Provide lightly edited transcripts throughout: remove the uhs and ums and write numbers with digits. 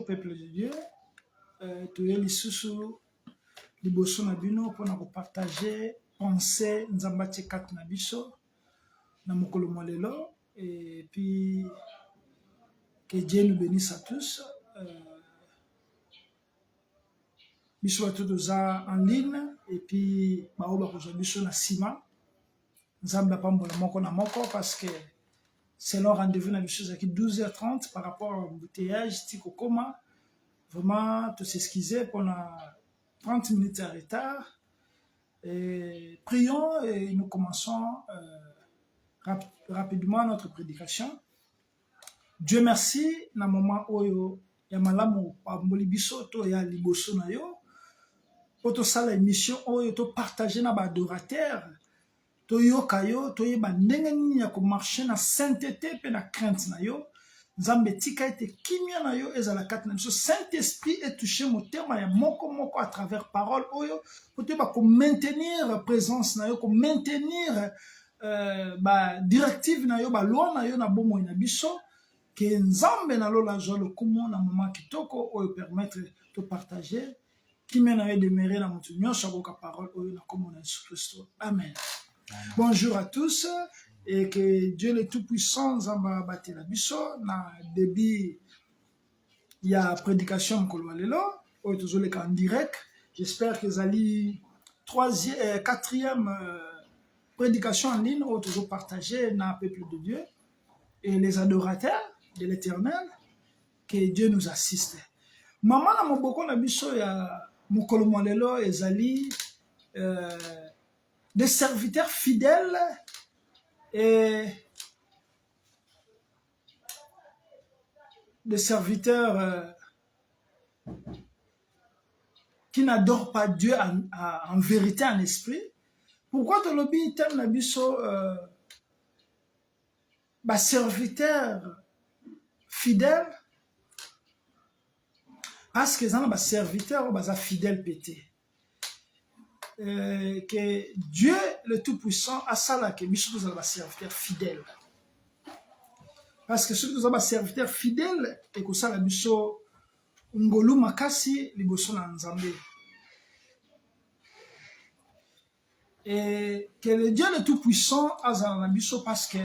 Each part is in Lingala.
Peuple de Dieu, toye lisusu liboso na bino mpona kopartage pensée nzambe atie kati na biso na mokolo mwa lelo, et puis que Dieu nous bénisse à tous. Biso bato toza en ligne et puis bao bakozwa biso na nsima, nzambe apambola moko na moko parce que selon rendez-vous na biso ezalaki 12h30 par rapport à embouteillage ti kokoma. Vraiment, tout s'excuser pour 30 minutes en retard. Et prions et nous commençons rapidement notre prédication. Dieu merci, na moment oyo ya malamu pamboli biso to ya liboso na yo. Poto sala émission oyo to partager na ba adorateur. To yoka yo, to yeba ndenge nini ya ko marcher na sainteté pe na crainte na yo. Nzambe tika ete kimia na yo ezala kati na biso. Saint-Esprit est touché motema ya moko moko à travers parole oyo pour te ba ko maintenir présence na yo, ko maintenir ba directive na yo, ba loi na yo na bomo na biso, que nzambe na lola jolo kumo na moment kitoko oyo permettre de partager kimia na yo demeurer na mutu nyonso akoka parole oyo na komo na Jésus Christ. Amen. Bonjour à tous. Et que Dieu le Tout-Puissant Zamba Batela Biso na débit il y a prédication mokolo lelo oyo tozoleka en direct. J'espère que zali quatrième prédication en ligne oyo tozo partager na peuple de Dieu et les adorateurs de l'Éternel. Que Dieu nous assiste. Maman na moboko na biso ya mokolo lelo ezali des serviteurs fidèles et des serviteurs qui n'adorent pas Dieu en vérité, en esprit. Pourquoi dans le thème na biso serviteurs fidèles? Parce que ça serviteurs fidèles pété. Que Dieu le Tout-Puissant a ça là que nous sommes des serviteurs fidèles. Parce que ceux qui sont des serviteurs fidèles et que ça la biso ngolu makasi liboso na nzambe. Et que le Dieu le Tout-Puissant a ça la biso parce que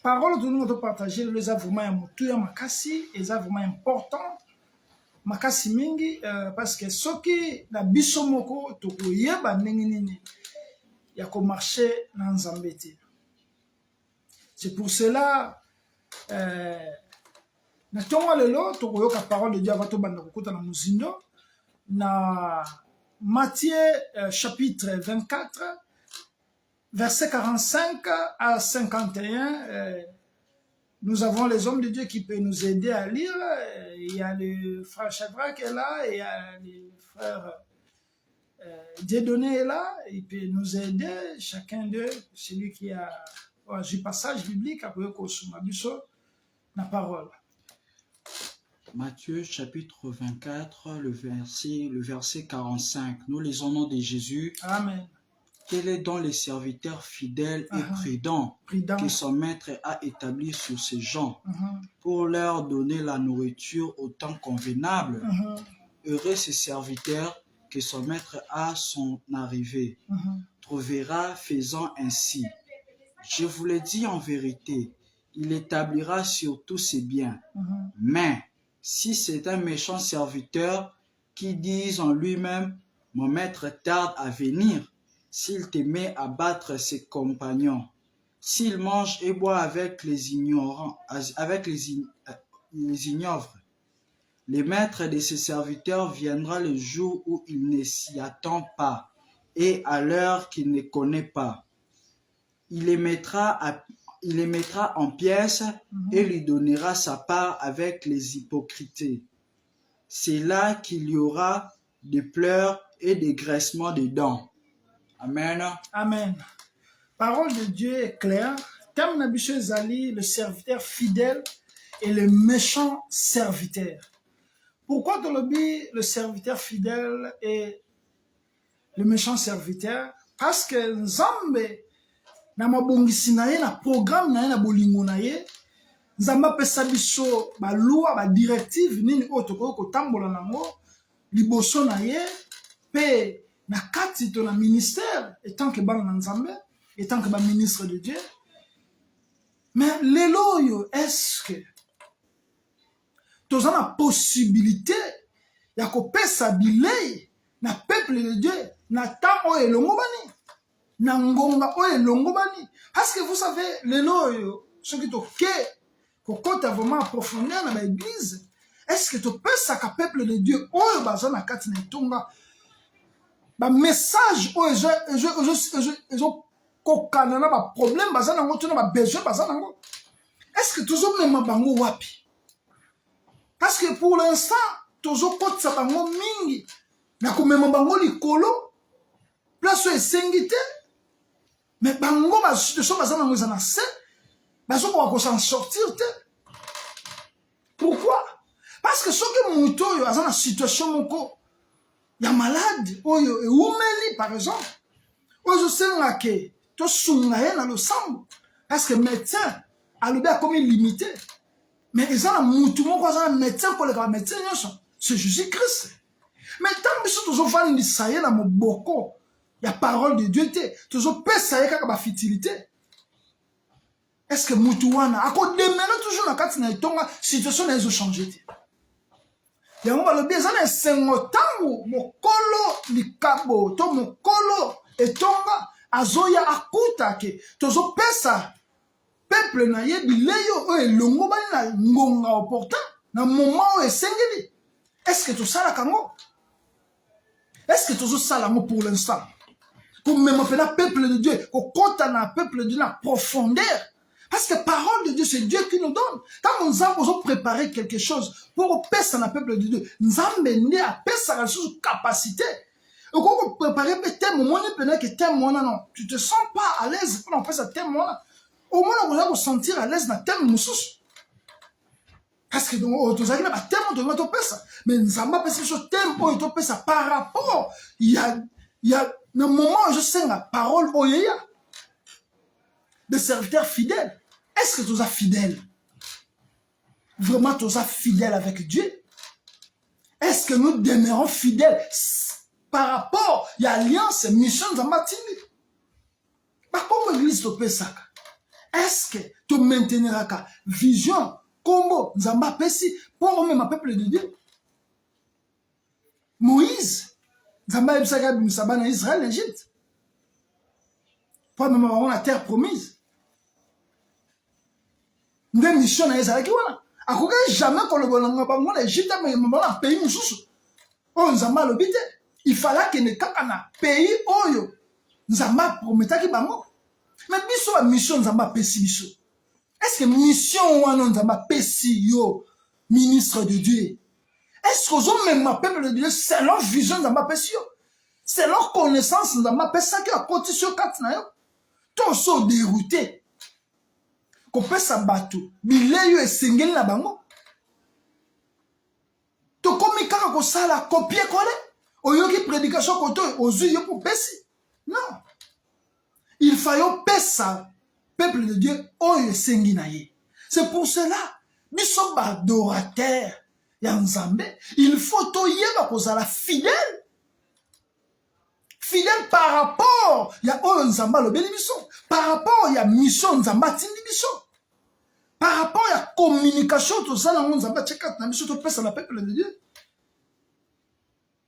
parole que nous devons partager les a vraiment un makasi et ça vraiment important. Makasi mingi parce que soki na biso moko tokoyeba ndenge nini ya ko marcher na nzambe te. C'est pour cela na tongo lelo tokoyoka parole de Dieu avant to banda kokota na muzindo na Matthieu chapitre 24 verset 45 à 51. Nous avons les hommes de Dieu qui peuvent nous aider à lire. Il y a le frère Shadrach qui est là, et il y a le frère Dieudonné est là. Il peut nous aider, chacun d'eux, celui qui a du passage biblique, après qu'on se la parole. Matthieu chapitre 24, le verset 45. Nous lisons au nom de Jésus. Amen. Quel est donc les serviteurs fidèles et prudents que son maître a établis sur ces gens pour leur donner la nourriture au temps convenable? Heureux ces serviteurs que son maître à son arrivée trouvera faisant ainsi. Je vous le dis en vérité, il établira sur tous ses biens. Mais si c'est un méchant serviteur qui dit en lui-même, mon maître tarde à venir, s'il te met à battre ses compagnons, s'il mange et boit avec les ignorants, avec les ignobles, le maître de ses serviteurs viendra le jour où il ne s'y attend pas et à l'heure qu'il ne connaît pas. Il les mettra en pièces et lui donnera sa part avec les hypocrites. C'est là qu'il y aura des pleurs et des graissements de dents. Amen. Amen. Parole de Dieu est claire. Thème Nabicho Zali, le serviteur fidèle et le méchant serviteur. Pourquoi dans le serviteur fidèle et le méchant serviteur? Parce que Nzambe na mabongisi na ye na programme na ye na bolingo na ye nzamba pesa biso ba loi ba directive nini oyo tokoki kotambola nango liboso na ye pe na kati to na ministère etant que bana na nzambe etant que ba ministre de Dieu. Mais lelo oyo est-ce que toza na possibilité ya kopesa bilei na peuple de Dieu na temps oyo elongobani na ngonga oyo elongobani? Parce que vous savez lelo oyo soki toke kokota vraiment approfondir na ba église, est-ce que topesaka peuple de Dieu oyo baza na kati na etonga ba message oyo ezo kokana na ba problème baza nango to na ba besoin baza nango? Est-ce que tozomema bango wapi? Parce que pour l'instant tozokotisa bango mingi na komema bango likolo place oyo esengi te, mais bango basituation baza nango eza na se bazokoka kosan sortir te. Pourquoi? Parce que soki moto oyo aza na situation moko ya malade oyo eumeli par exemple oyo ezosenga ke tosunga ye na losambo parce que médecin alobi akomi limité, mais eza na mutu moko aza na médecin koleka ba médecin nyonso, c'est Jésus-Christ. Mais tant biso tozofandisa ye na moboko ya parole de Dieu te, tozopesa ye kaka bafitilité, est-ce que mutu wana akodemele toujours na kati na etonga situation na ezochange te? Yango balobi eza na esengo ntango mokolo likabo to mokolo etonga azoya akuta ke tozopesa peuple na ye bilei oyo elongobani na ngonga opportun na moment oyo esengeli. Est-ce que tosalaka ngo? Est-ce que tozosala ngo pour l'instant komema mpena peuple de Dieu kokota na peuple de Dieu na profondeur? Parce que parole de Dieu, c'est Dieu qui nous donne. Quand nous avons préparé quelque chose pour passer dans le peuple de Dieu, nous avons mené à passer à la capacité. Et quand vous préparez peut-être moment que thème non, tu te sens pas à l'aise pour passer à thème au moins vous allez vous sentir à l'aise dans thème moussous. Parce que donc tu as dit bah thème de votre pesa, mais nous avons passé sur thème pour te pesa par rapport il y a le moment où je sais la parole oyeya de serviteurs fidèles. Est-ce que tu es fidèle? Vraiment, tu es fidèle avec Dieu? Est-ce que nous demeurons fidèles par rapport à l'alliance, mission de Matini? Par contre, l'église te paie ça. Est-ce que tu mainteniras la vision, combo, Nzamba Pessi, pour même un peuple de Dieu? Moïse, Nzamba Ebsaga Bimsaba en Israël, l'Égypte. Pour même avoir la terre promise. Nde mission na ezalaki wana akoka jamais kolobolanga bango na Égypte mais na pays mususu oyo Nzamba alobi te. Il fallait que ne kaka na pays oyo Nzamba prometaki bango. Mais biso ba mission Nzamba pesi biso, est-ce que mission wana Nzamba pesi yo ministre de Dieu, est-ce que vous même ma peuple de Dieu c'est leur vision Nzamba pesi yo, c'est leur connaissance Nzamba pesa ki akoti sur kati na yo to so dérouté kopesa bato bilei yo esengeli na bango tokomi kaka kosala copier coller oyoki prédication koto ozwi yo kopesi. Non, il faut pesa peuple de Dieu oyo esengi na ye. C'est pour cela biso ba adorateur ya Nzambe il faut toyeba kozala fidèle par rapport ya oyo Nzamba lobeli biso, par rapport ya mission Nzamba tindi biso, par rapport à la communication, tout ça, on a fait na biso to pesa na peuple de Dieu.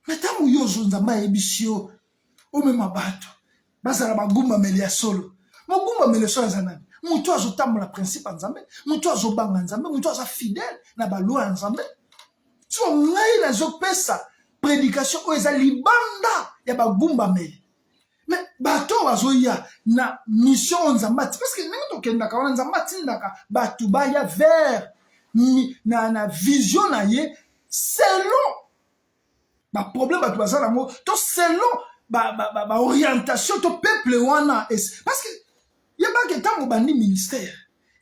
Mais tant que yo Nzamba ebisio o mema bato bazala bagumba melia solo magumba melia solo zanani mutu azotambola principe ya Nzambe, mutu azobanga Nzambe, mutu aza fidèle na baloi ya Nzambe. So ngai nazopesa prédication oyo eza libanda ya bagumba meli. Mais bato bazoya na mission Nzamba parce que ndenge tokendaka wana Nzamba tindaka bato baya vers na vision na ye selon ba problème bato bazala ngo to selon ba orientation to peuple wana. Parce que yeba ke tango bandi ministère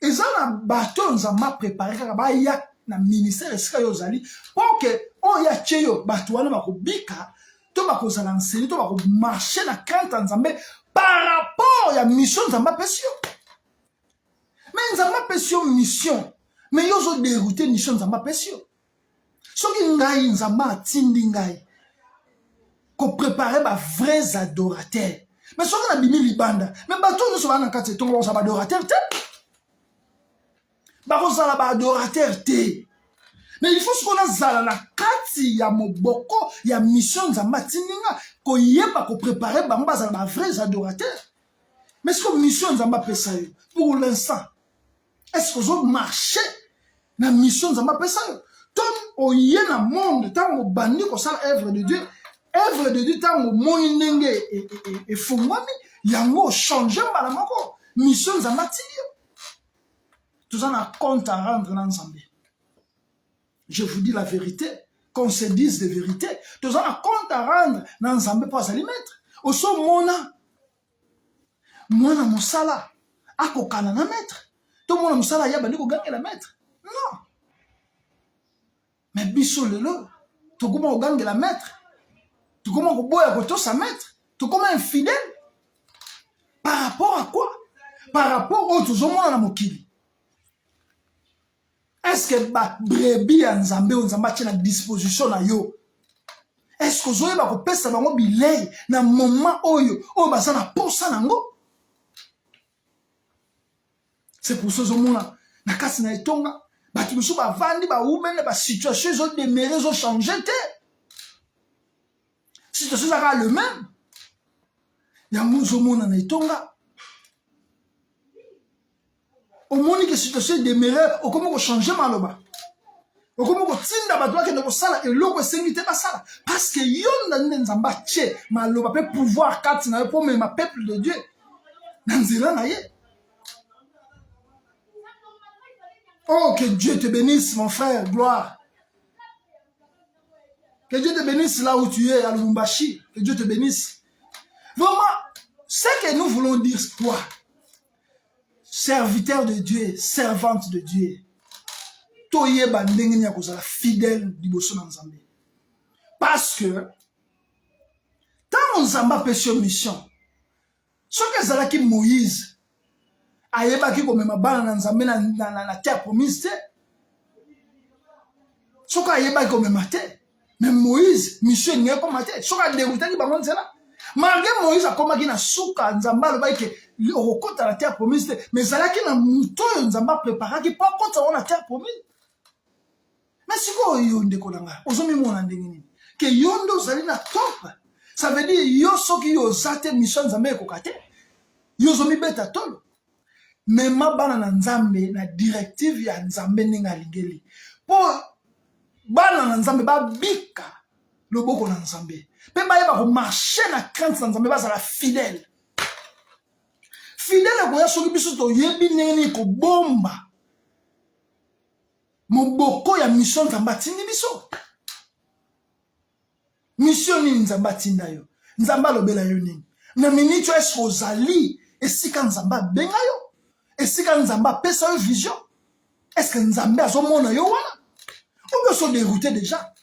ezana bato Nzamba préparer kaka baya na ministère esika yo zali pour que oya cheyo bato wana bakobika to bakozala enseigner to bakomarcher na crainte ya Nzambe par rapport ya mission Nzamba pesi yo. Mais Nzamba pesi yo mission Mais yo zo dérouté mission nzamba pesio. Soki ngai nzamba atindi ngai ko préparer ba vrais adorateurs. Mais soki na bimi libanda, mais bato no so bana kati to ba adorateur te. Ba ko sala ba adorateur te. Mais il faut ce qu'on a zala na kati ya moboko ya mission nzamba tindinga ko yeba ko préparer ba mbaza ba vrais adorateurs. Mais est-ce que mission nzamba pesa yo pour l'instant? Est-ce que vous marchez dans la mission nzamba pesa yo? Tom oye na monde tant au bandi ko sala œuvre de Dieu tant au moinenge et fongwami yango changer mbala moko mission nzamba tindi. Tout ça na compte à rendre dans nzambe. Je vous dis la vérité, qu'on se dise de vérité. Tout ça na compte à rendre dans nzambe pour s'ali mettre. Au so mona mosala akokana na maître. Tout le monde mosala ya bandi ko gagner la maître. Non. Mais biso lelo, tout comment on gagne la maître. Tout comment on boya ko to sa maître. Tout comment infidèle. Par rapport à quoi? Par rapport au tout monde na mokili. Est-ce que ba brebis ya nzambe o nzamba tia na disposition na yo? Est-ce que zoye ba ko pesa bango bilei na moment oyo o ba sana posa nango? C'est pour ça que na kasi na etonga batu biso ba vandi ba umene ba situation zo demeurer zo changer te. Situation sera le même. Ya muzo mona na etonga. Au moni que situation demeurer o comment ko changer maloba. O comment ko tinda ba doit que no sala et loko sengite ba sala parce que yonda nzamba che maloba peut pouvoir kati na pour même peuple de Dieu. Nanzela na ye. Oh, que Dieu te bénisse, mon frère, gloire. Que Dieu te bénisse là où tu es, à Lubumbashi. Que Dieu te bénisse. Vraiment, ce que nous voulons dire, toi, serviteur de Dieu, servante de Dieu, toye bandenge ni akozala fidèle liboso na Nzambe. Parce que, tant Nzamba pêche mission, ce que zalaki Moïse, ayebaki komema bana na nzambe na terre promise te. Soka ayebaki komema te. Mais Moïse, mission n'y a pas maté. Soka déroutaki bango nzela. Malgré Moïse akomaki na suka nzamba alobaki ke okota na terre promise te. Mais zalaki na muto nzamba préparaki pa kota na terre promise. Mais siko yo ndeko nanga. Ozomi mona ndenge nini? Ke yondo zali na top. Ça veut dire yo soki yo zate mission nzambe ekokate. Yo zomi beta tolo. Mais ma bana na nzambe na directive ya nzambe ninga lingeli po bana na nzambe ba bika loboko na nzambe pe ba yeba ko marcher na crainte na nzambe ba za fidèle ko ya soki biso to yebi neni ko bomba moboko ya mission nzamba tindi biso mission ni nzamba tinda yo nzamba lobela yo nini na minito est ozali esika nzamba benga yo. Est-ce que Nzamba pesa une vision? Est-ce que Nzamba a son monde yo wana? Ou bien sont déroutés déjà?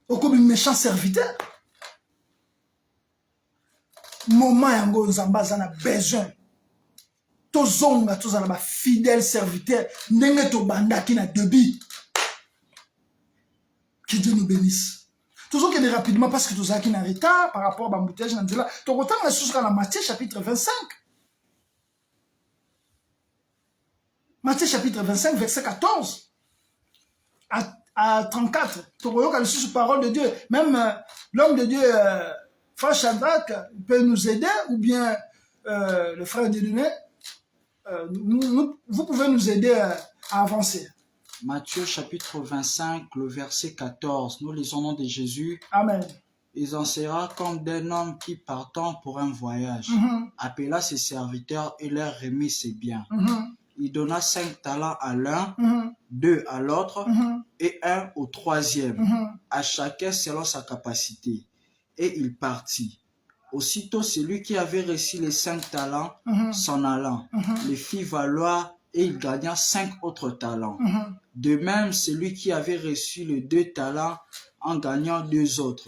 Ou comme un méchant serviteur? Moment yango Nzamba zana besoin. To zonga to zana ba fidèle serviteur. Ndenge to banda ki na debi. Que Dieu nous bénisse. Toujours qu'il est rapidement parce que tout ça qui n'a retard par rapport à l'embouteillage dans là. To autant la source dans Matthieu chapitre 25. Matthieu chapitre 25, verset 14 à 34. Tu vois qu'il y a parole de Dieu. Même l'homme de Dieu, frère Shadrach, peut nous aider, ou bien le frère Dieudonné, vous pouvez nous aider à avancer. Matthieu chapitre 25, le verset 14. Nous lisons au nom de Jésus. Amen. Il en sera comme d'un homme qui partant pour un voyage, appela ses serviteurs et leur remit ses biens. Il donna 5 talents à l'un, 2 à l'autre et 1 au troisième, à chacun selon sa capacité. Et il partit. Aussitôt, celui qui avait reçu les 5 talents s'en allant, les fit valoir et il gagna 5 autres talents. De même, celui qui avait reçu les 2 talents en gagnant 2 autres.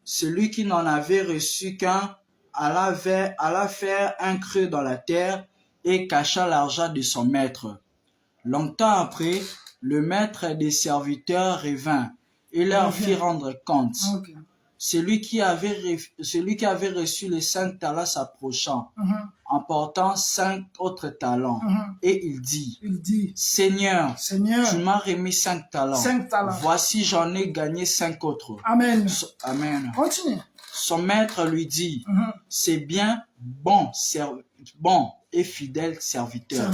Celui qui n'en avait reçu qu'un alla faire un creux dans la terre et cacha l'argent de son maître. Longtemps après, le maître des serviteurs revint et leur fit rendre compte. Okay. Celui qui avait reçu les 5 talents s'approchant, emportant 5 autres talents. Et il dit, Seigneur, tu m'as remis 5 talents. 5 talents. Voici, j'en ai gagné 5 autres. Amen. Amen. Continue. Son maître lui dit, c'est bien, bon et fidèle serviteur.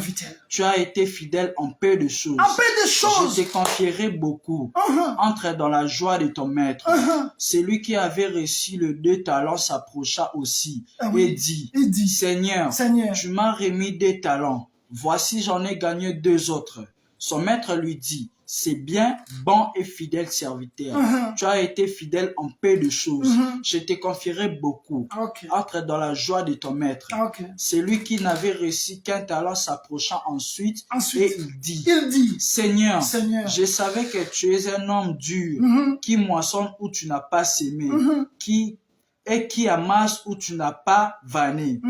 Tu as été fidèle en peu de choses. Je te confierai beaucoup. Entre dans la joie de ton maître. Celui qui avait reçu les 2 talents s'approcha aussi et dit, Seigneur, tu m'as remis 2 talents. Voici, j'en ai gagné 2 autres. Son maître lui dit, c'est bien, bon et fidèle serviteur. Tu as été fidèle en peu de choses. Je te confierai beaucoup. Entre dans la joie de ton maître. Celui qui n'avait reçu qu'un talent s'approchant ensuite et il dit, Seigneur, je savais que tu es un homme dur, qui moissonne où tu n'as pas semé, qui amasse où tu n'as pas vanné.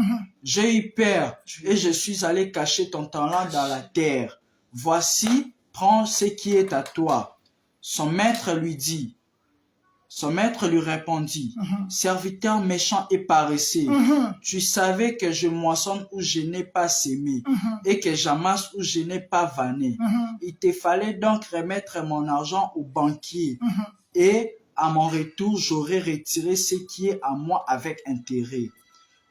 J'ai eu peur et je suis allé cacher ton talent dans la terre. Voici, prends ce qui est à toi. Son maître lui répondit, serviteur méchant et paresseux, tu savais que je moissonne où je n'ai pas semé et que j'amasse où je n'ai pas vanné. Il te fallait donc remettre mon argent au banquier et à mon retour, j'aurais retiré ce qui est à moi avec intérêt.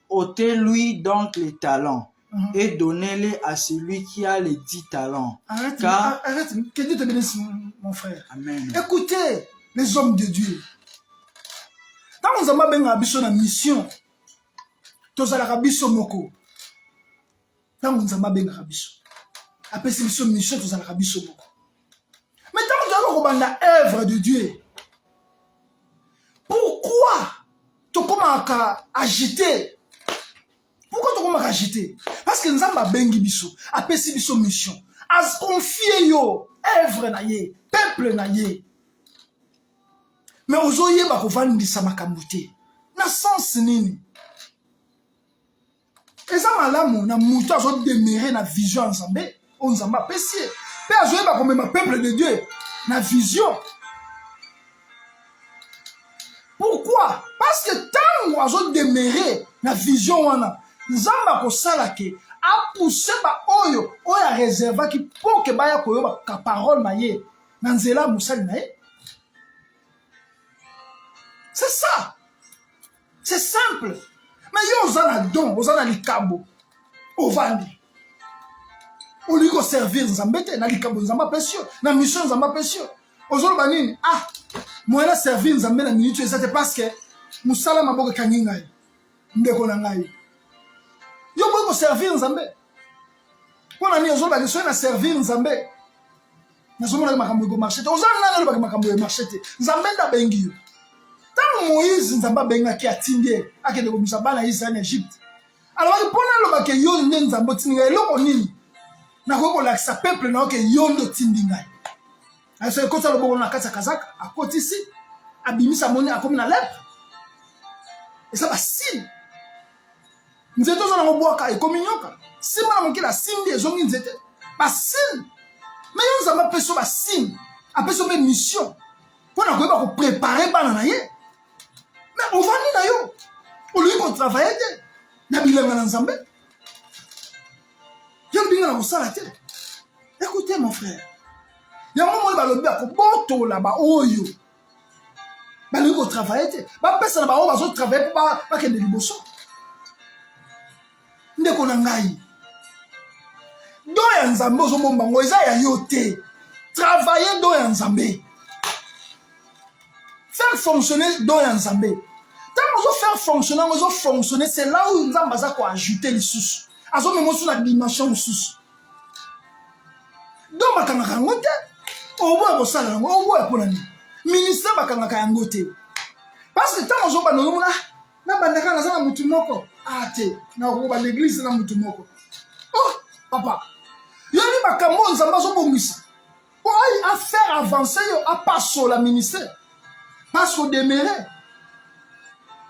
ôtez-lui donc les talents. Et donnez-les à celui qui a les 10 talents. Arrête, que Dieu te bénisse, mon frère. Amen. Écoutez les hommes de Dieu. Quand nous avons une mission, nous avons une moko. Quand nous avons une mission, après cette mission, nous avons une mission. Mais quand nous avons l'œuvre de Dieu, pourquoi tu commences à agiter? Pourquoi tu commences à agiter? Parce que nous avons bengi biso, apesi biso mission, à confier yo œuvre na ye, peuple na ye. Mais ozoye ba kovandisa makambo te. Na sens nini? Eza malamu na mutu azo demeurer na vision nzambe, on nzamba apesi. Pe azoye ba komema peuple de Dieu na vision. Pourquoi? Parce que tant ozo demeurer na vision wana, nzamba ko sala ke a poussé ba oyo a réservé ki pour que ba ya koyoba ka parole na ye na nzela musali na ye. C'est ça. C'est simple. Mais yo ozana don, ozana likabo. Ovandi. Au lieu de servir nzambe te na likabo nzamba précieux, na mission nzamba précieux. Ozolo banini moi na servir nzambe na minute c'est parce que musala maboko kaninga ndeko na ngai. Yo boko servir nzambe. Pona ni ozolo baliso na servir nzambe. Na zomona makambo go marché te. Ozana na makambo go marché te. Nzambe nda bengi yo. Tant Moïse nzamba benga ki atindie akende ko misaba na Israël en Égypte. Alors pona lo ba ke yo nde nzambo tinga eloko nini? Na ko la sa peuple na ke yo ndo tindinga. Aso ko talo bongo na kata kazaka akoti ici abimisa moni akomi na lèpre. Et ça va signe. Nzeto zo na ngobwaka ekomi nyoka. Sima na mokila simbi ezongi nzete. Ba signe. Mais yo nzamba peso ba signe. Apeso me mission. Pona ko ba ko préparer bana na ye. Mais on va ni na yo. On lui ko travailler te. Na bilenga na nzambe. Yo binga na kosala te. Écoutez mon frère. Il y a un moment où il va boto là-bas, oyo. Bah lui, il travaille. Bah personne là-bas, on va travailler pour pas qu'il y ait des liboso. Ndé qu'on a ngaï. Do ya nzambe, ozo mombango, isa ya yote. Travailler do ya nzambe. Faire fonctionner do ya nzambe. Tant qu'on faire fonctionner, c'est là où nzambe a quoi ajouter les sous. Azo même sur la dimension sous. Do makanga kangote. Obo sala ngo obo eponani ministre bakanga yango te parce que tant ozo bano mona na bandaka na sana mutu moko ate na ko ba l'église na mutu moko oh papa yoni bakambo nzamba zo bongisa pour à faire avancer yo à passer la ministère parce que demeurer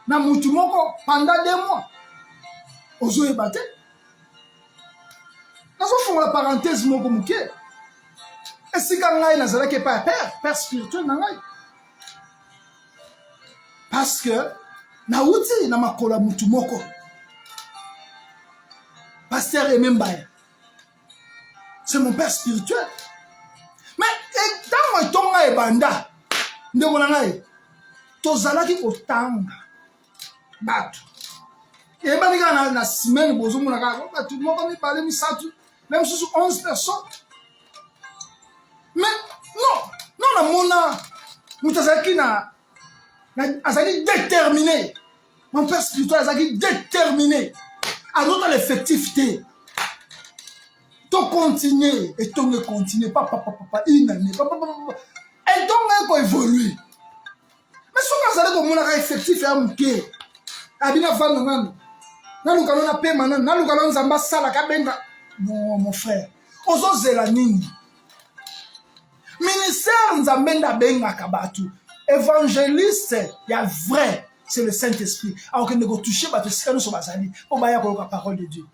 na mutu moko pendant 2 mois ozo ebate nazo font la parenthèse moko muke Et si quand ngai nazalaki pas père spirituel na ngai. Parce que na uti na makola mutu moko. Pasteur Aimé Mbaye. C'est mon père spirituel. Mais tant que tonga e banda, ndeko na ngai, tozalaki kotanga bato. Et bien, na semaine, tout le monde a parlé, même si c'est 11 personnes. Mais non, nous sommes déterminés. Mon père spirituel est déterminé. À notre effectivité. Tu continues et tu ne continues pas, une année, et donc, on évolue. Mais si on a effectif, non, mon frère. Ozo zelanini. Ministère Nzambenda Benga Kabatu. Évangéliste, il y a vrai, c'est le Saint-Esprit. Alors que nous avons touché, nous sommes basali. On va y avoir la parole de Dieu.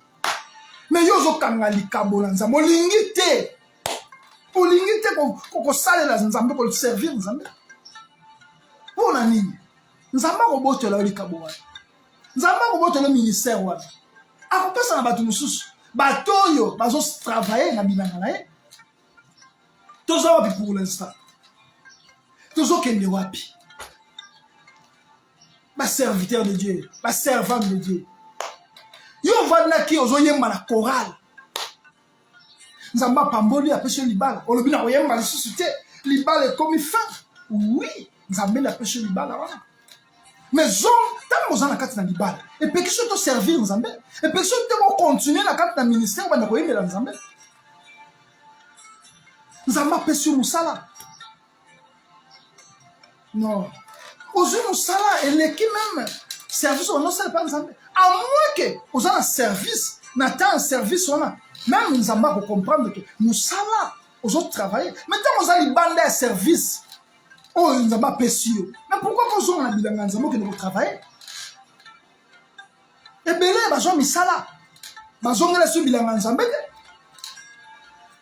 Mais yozo kangali kabola nzambe. Olingite. Olingite ko sale la nzambe ko servir nzambe. Pona nini? Nzamba ko botola oli kabola. Nzamba ko botola ministère wa. Akopesa na batu mususu. Batoyo bazo travailler na bilanga na ye. Tozo wapi pour l'instant. Tozo kende wapi. Ba serviteur de Dieu, ba servant de Dieu. Yo vana ki ozo yemba na chorale. Nzamba pamboli apeshe libala. Olobi na oyemba lisusu te. Libala est comme fin. Oui, nzambe la peshe libala wana. Mais zon, tant que vous en avez dans libala. Et puis que ce te servir nzambe. Et puis que ce te continuer na carte dans ministère ba na koyemba nzambe. Nzamba peshe musala. Non. Ozu musala et l'équipe même service on ne sait pas nzambe. À moins que vous avez un service, n'attend un service on a. Même nzamba pour comprendre que musala aux autres travailler. Maintenant vous avez bande un service. Oh nzamba peshe. Mais pourquoi vous avez un bilanga nzamba que vous travaillez? Et belé bazo misala. Bazo ngela su bilanga nzamba.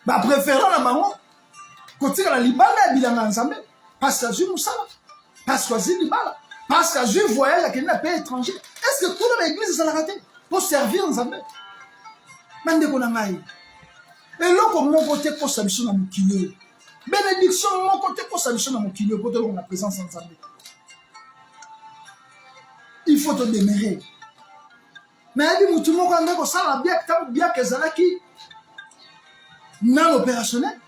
Ba préférant la bango. Côté la libala bilanga nzambe. Parce que je musala. Parce que j'ai libala. Parce que je voyage avec un pays étranger. Est-ce que tout l'église ça l'a raté? Pour servir nzambe. Mande ko na ngai. Et là comme mon côté pour solution na mukilo. Bénédiction mon côté pour solution na mukilo pour te la présence nzambe. Il faut te demeurer. Mais il dit mutumo ko ndeko sala bien que zalaki na l'opérationnel.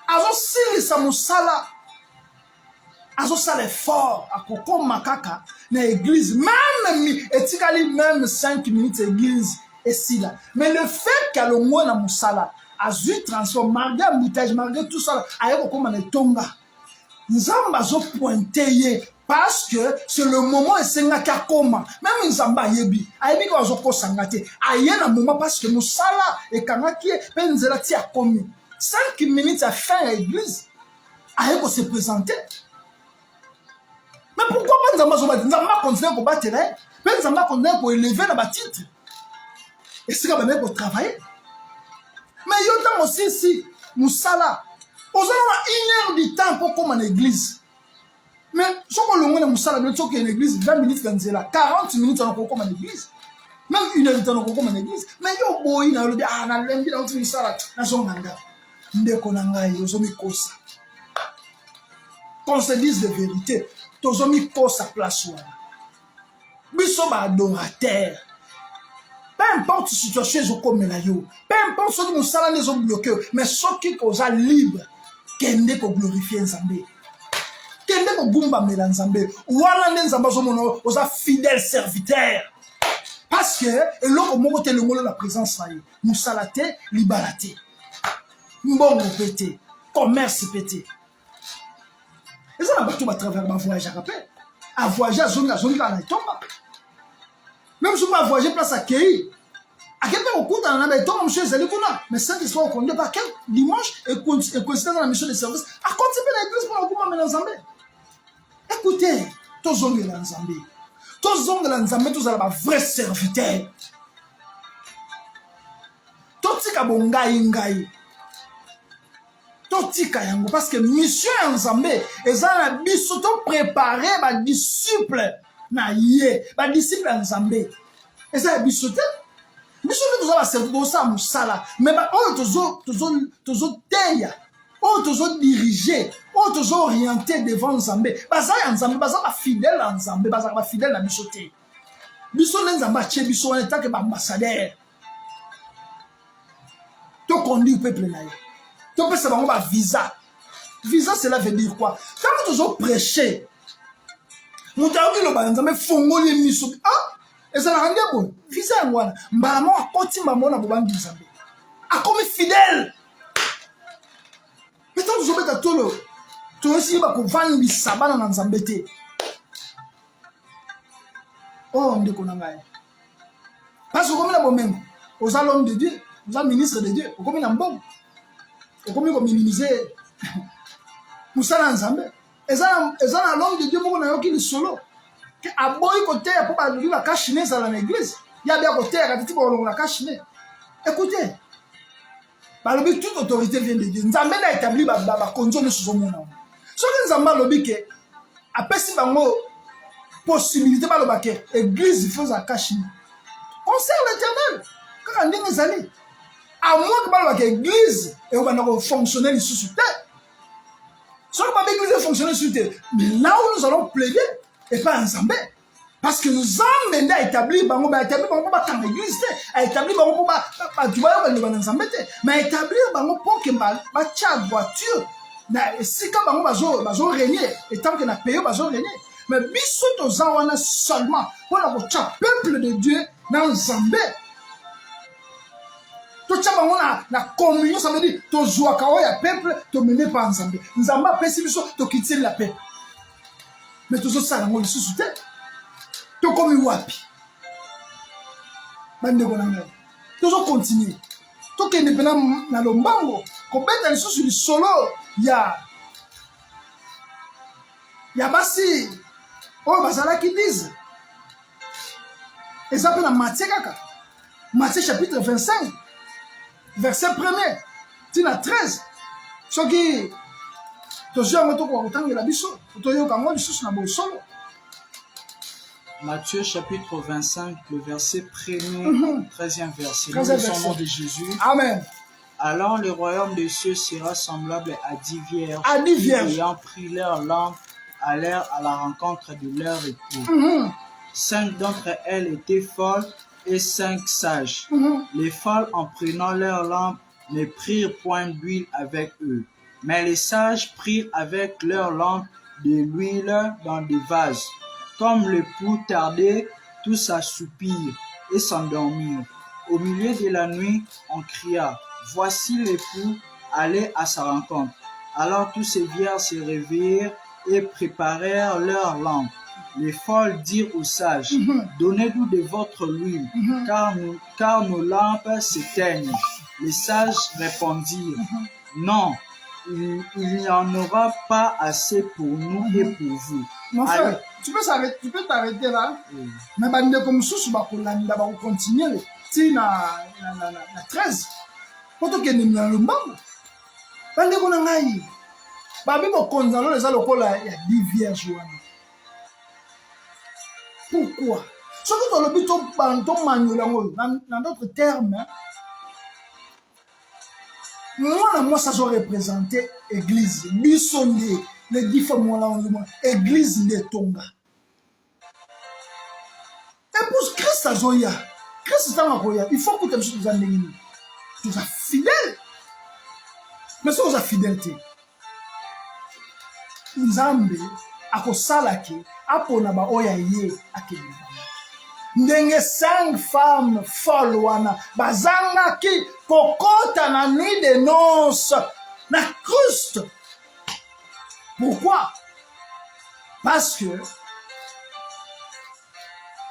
Azo sili sa musala. Azo sale fort à koko makaka na église même etikali même 5 minutes église et si là. Mais le fait qu'à le moins na musala azu transforme malgré moutage malgré tout ça ayeko koma na tonga. Nzamba zo pointer parce que c'est le moment esenga ka koma même nzamba yebi ayebi ko zo ko sangate aye na moment parce que musala e kangaki pe nzela ti a komi 5 minutes à fin à l'église ayeko se présenter. Mais pourquoi pas Nzamba continue à battre là? Mais Nzamba continue à élever la titre. Et c'est quand même pour travailler. Mais il y a aussi si Moussala, on a 1 heure du temps pour comme en église. Mais si on a Moussala, mais si on a une église 20 minutes quand c'est là, 40 minutes on a comme en église. Même 1 heure du temps on a comme en église. Mais il y a boy na le ah na lembi na Moussala na zonganga. Ndeko nanga yo zo mikosa. Qu'on se dise de vérité. Tozomi pour sa place. Biso ba adorateur. Peu importe la situation comme la yo. Peu importe ce que nous salons les hommes bloqués. Mais ce qui cause libre. Kende ko glorifier Nzambe. Kende ko bumba mela Nzambe. Wala Nzamba zomono oza fidèle serviteur. Parce que eloko moko te longolo la présence na yo. Musalate libalate. Mbongo pété. Commerce pété. Et ça n'a pas tout à travers ma voyage à rappel. À voyager à zone dans la tombe. Même si je voyage place à Kéi. À quel point au cours dans la tombe, monsieur Zalikouna. Mais ça, l'histoire, on connaît pas quel dimanche et considère dans la mission de service. À continuer l'église pour le gouvernement de l'Anzambé. Écoutez, tous les gens de l'Anzambé. Tous les gens de l'Anzambé, tous les vrais serviteurs. Tous les gens qui ont ngai. totika yango parce que mission ya Nzambe eza na biso to préparer ba disciple na ye ba disciple ya Nzambe eza biso te biso toza ba service ça musala mais ba oyo tozo teya oyo tozo diriger oyo tozo orienter devant Nzambe baza ya Nzambe baza ba fidèle ya Nzambe baza ba fidèle na biso te biso Nzambe atie biso en tant que ba ambassadeur to conduire peuple na ye. Tu peux savoir un visa. Visa, cela veut dire quoi? Quand nous toujours prêcher, nous avons dit fongoli miso. Ah, et ça n'a rien de bon. Visa est moi. Maman a continué maman à bobangi Nzambe. A comme fidèle. Mais tant que je vais tout le, tu aussi va qu'on vende bisaba dans Nzambe te. Oh, on dit qu'on a gagné. Parce que comme la bombe, aux l'homme de Dieu, aux ministre de Dieu, comme il a un bon. Comment on minimiser Moussala Nzambe eza na l'homme de Dieu moko na yoki le solo que aboyi côté pour ba lui la cachiner dans l'église ya bien côté ka titi ba la cachiner écoutez ba lobi toute autorité vient de Dieu Nzambe na établi ba konzo le sous mona so que Nzambe lobi ke apesi bango possibilité ba loba ke église il faut za cachiner on sert l'Éternel quand ndenge zali à moins que l'église et on va fonctionner sous terre. Soit que l'église fonctionne sur terre. Mais là où nous allons plaider, et pas ensemble. Parce que nous avons établi, nous avons établi l'église, établi, tu vois, nous avons ensemble. Mais établir, pour que ma voiture, si quand nous avons régné, et tant que nous avons payé, nous avons régné. Mais bisous, nous avons seulement pour le peuple de Dieu dans ensemble. La communion, ça veut dire que tu as peuple, tu mené par Nzambe. Nzambe a payé tu quittes la paix. Mais tu as ça, tu as sous terre. Tu as comme wapi. Tu as continué. Tu as indépendant dans le mbango. Quand tu as sur le solo, il y a basi. Oh, bazala qui disent. Et ça peut dans Matthieu kaka. Matthieu chapitre 25. Verset 1er, tina 13. Ce qui, Matthieu chapitre 25, le verset 1er, 13e verset. Nous sommes au nom de Jésus. Amen. Alors le royaume des cieux sera semblable à 10 vierges qui, ayant pris leur lampe, allèrent à la rencontre de leur époux. 5 d'entre elles étaient folles et 5 sages. Les folles, en prenant leur lampe, ne prirent point d'huile avec eux. Mais les sages prirent avec leur lampe de l'huile dans des vases. Comme le l'époux tardait, tous s'assoupirent et s'endormirent. Au milieu de la nuit, on cria, « Voici l'époux, allez à sa rencontre. » Alors tous ces vierges se réveillèrent et préparèrent leur lampe. Les folles dirent aux sages, donnez-nous de votre huile, car nos lampes s'éteignent. Les sages répondirent, non, il n'y en aura pas assez pour nous et pour vous. Mon frère, tu peux t'arrêter là, mais bande comme sous bakolanda ba continuer ti na 13. Poto ke ni na lumbango. Bande ko na ngai. Ba bi mo konzalo les alokola ya 10 vierges wana. Pourquoi? Ce que dans le but dans d'autres termes, moi ça doit représenter l'église. Bissonde, les 10 fois église de Tonga. Et pour Christ à Zoya, Christ est en Zoya, il faut que tu sois fidèle. Mais si vous êtes fidélité, Nzambe akosalaki apona ba oya ye akeli ndenge 5 femmes folles wana bazangaki kokota na nuit de noces na Christ. Pourquoi? Parce que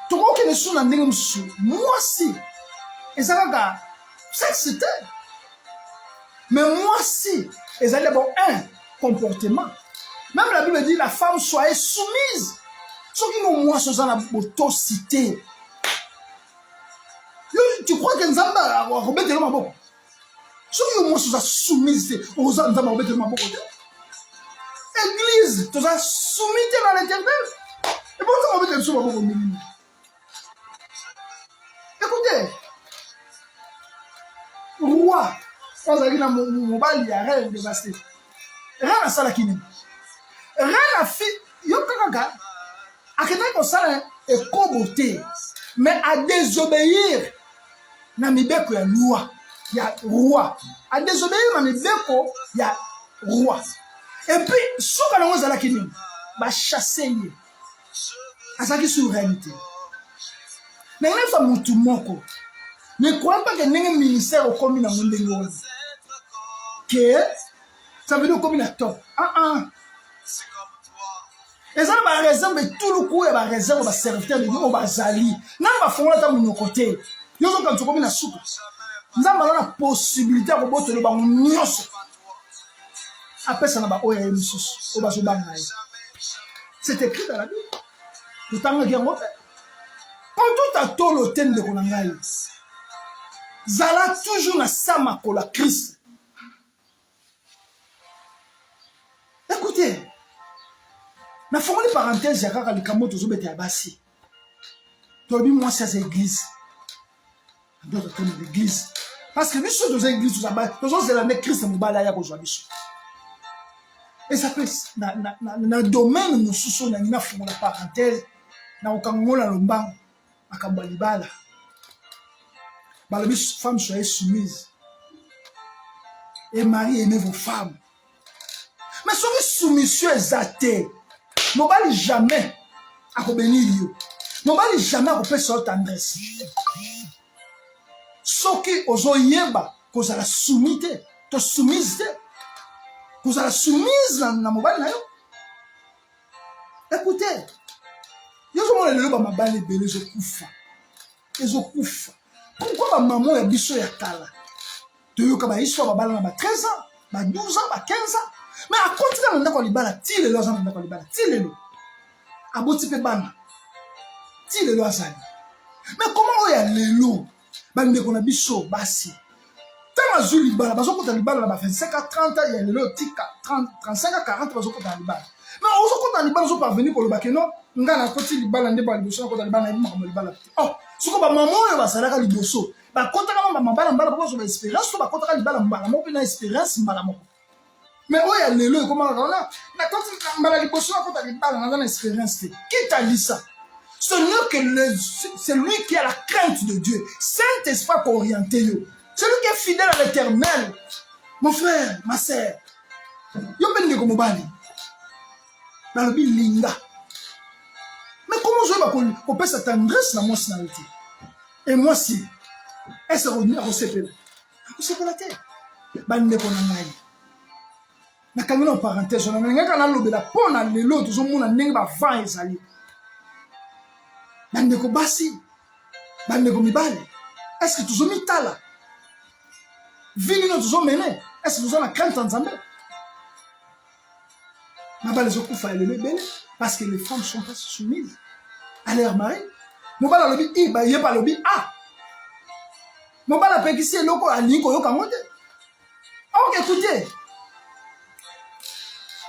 tout le monde qui est sur la ndenge msu moi si et ça va c'était mais moi si et ça bon un comportement. Même la Bible dit la femme soyez soumise. Ce qui nous moi sont dans la autocité. Tu crois que Nzamba a remettre le maboko? Si vous êtes soumis, vous êtes soumis. Église, tu as soumis dans l'éternel. Et pourquoi vous êtes soumis? Écoutez, roi, quand vous avez dans mon mobile, il y a rien de dévasté. Rien à ça, rien à faire. Yokaka, à quelqu'un comme ça, est comboté, mais à désobéir, n'a mis bien que la loi. Il y a roi. À désobéir, n'a mis bien qu'il y a roi. Et puis, si vous avez qui va chasser, à sa souveraineté. Mais il faut que vous ne croyez pas que le ministère est comme dans le monde. Que ça veut dire comme un top. Et ça, c'est la raison de tout le coup, et la raison de la serviteur de Dieu, on va zali. Non, on va faire ça de nos côtés. Nous sommes comme une soupe. Nous avons la possibilité de botter le ballon. Après ça, on va se battre. C'est écrit dans la Bible. Tout temps que quand tout a tout le thème de Konangaï, Zala toujours na sama pour la Christ. Écoutez, na fond les parenthèses, il y a les camots tous bêtés à bassi. Toi, moi, c'est l'église. D'autres thèmes de l'église. Parce que nous sommes dans l'église, nous sommes dans l'année Christ, nous sommes là aujourd'hui. Et ça fait, dans le domaine, nous sommes dans la parenthèse, dans le Kangola, le banc, à Kambalibala. Les femmes soyez soumises. Et Marie aimez vos femmes. Mais si vous soumission est athée, nous ne jamais à bénir. Nous ne jamais à faire sa tendresse. Ce qui oso yeba, que vous avez soumise, to soumise, que vous avez soumise dans le mobile. Écoutez, il y a des gens qui ont ma balle belé, je koufa. Ils ont koufa. Pourquoi ma maman est biso ya kala? Tu veux que ma histoire va balle 13 ans, 12 ans, 15 ans. Mais à côté de l'endroit qu'on libère, tire les lois, on libère, tire les lois. À bout de ce bana, tire les lois. Mais comment on y a les lois? Ben on a biso bassi. Tant que je libère, parce qu'on a libéré là 25 à 30 ans, il y a les lois 35 à 40 parce qu'on a libéré. Mais on a libéré, on parvenir pour le bac non. On a la côté libéré, on a libéré, on a libéré. Oh, ce qu'on va maman, on va s'arrêter à l'ibosso. Bah quand on a maman, on va pas sur l'espérance, on va quand on a libéré, on a espérance, maman. Mais où est le comment on a? Mais quand on a l'ibosso, quand on a libéré, on a espérance. Qui t'a dit ça? C'est lui qui a la crainte de Dieu. Saint-Esprit orienté. Celui qui est fidèle à l'éternel. Mon frère, ma sœur. Yo ben de comme bali. Dans le bil linda. Mais comment je vais pour cette tendresse dans mon nationalité? Et moi si. Est-ce que vous savez on sait pas la terre. Ban de konangai. Na kamino parenthèse, on a ngaka na lobela pona lelo to zo mona ndenge ba va ezali. Bandeko basi, bandeko mibale, est-ce que tu as mis tala? Vini no tu as mené? Est-ce que tu as la crainte en Zambé? Mabale les okufa le bébé parce que les femmes sont pas soumises à leur mari. Mobala lobi i ba yeba lobi a. Mobala pekisi loko aliko yo kamote. Ok, écoutez.